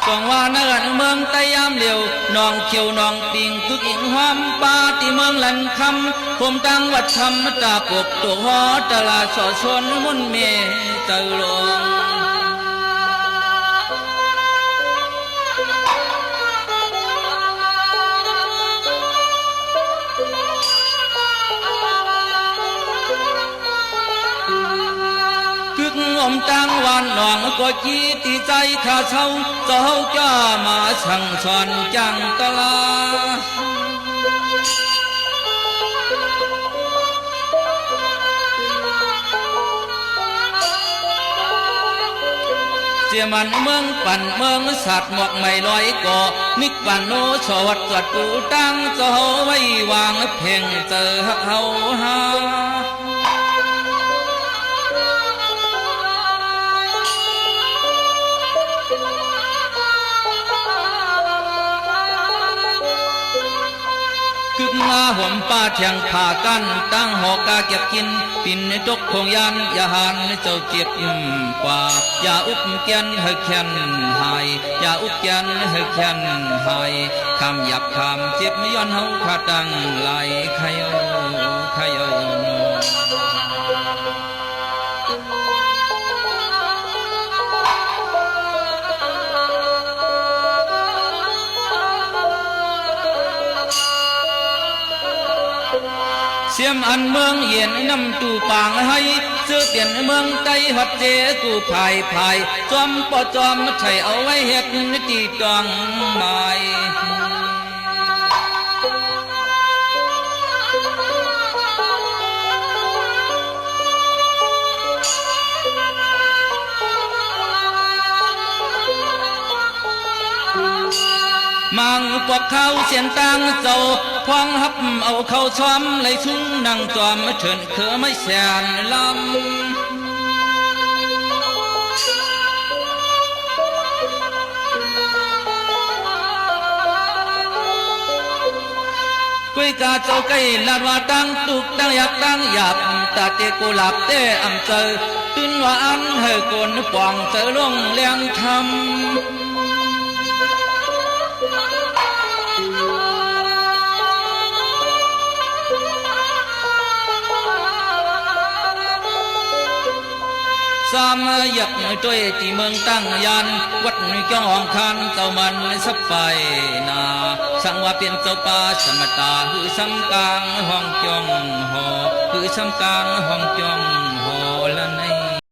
สองว่านักเมืองไต้ยามเหลียวน้องเขียวน้องปิงทุกอิงหอมปาที่เมืองลันคำคมตังวัดธรรมตาปกตัวหอตลาดสอชนมุนเมตะลงอมตังวันหนองก็จีตีใจข้าเช่าเจ้าจ้ามาสั่งสอนจังตลาเสียมันเมืองปั่นเมืองสัตว์หมวกไม่ลอยก่อนิกปั่นโนชวัดกัดกูตั้งเจ้าไว้วางเพ่งเจอเฮาหากึกงาห่มป้าเทียงผ่ากันตั้งหอกาเก็บกินปินจกคงยันอย่าหันเจ้าเจ็บกว่าอย่าอุบเกียนให้แค้นหายอย่าอุบเกียนให้แค้นหายคำหยับคำเจ็บย้อนเฮาขาดังไหลขยโยขยโยเสียมอันเมืองเย็นน้ำตูปางให้เสื้อเปลี่ยนเมืองไต้หัดเจกูภายจอมปอจอมใช้เอาไว้เฮ็ดตีจองหมายมังปวกเขาเสียนตังเจ้าพองหับเอาเข้าช้อมเลยทุ่งนั่งจอมเถินเขือไม่แสนลำกุยกาเจ้าไก่ลาดว่าตั้งตุกตั้งอยากตั้งหยาบตาเตกุหลาบเตอำเจอตื่นว่าอันเฮกนปวงเจอลงเลี้ยงทำสามหยักตัวที่เมืองตั้งยันวัดเจ้าห้องคันเจ้ามันสับไปนาสังว่าเป็นเจ้าป่าสมตาคือสำกลางห้องจองหอคือสำกลางห้องจอง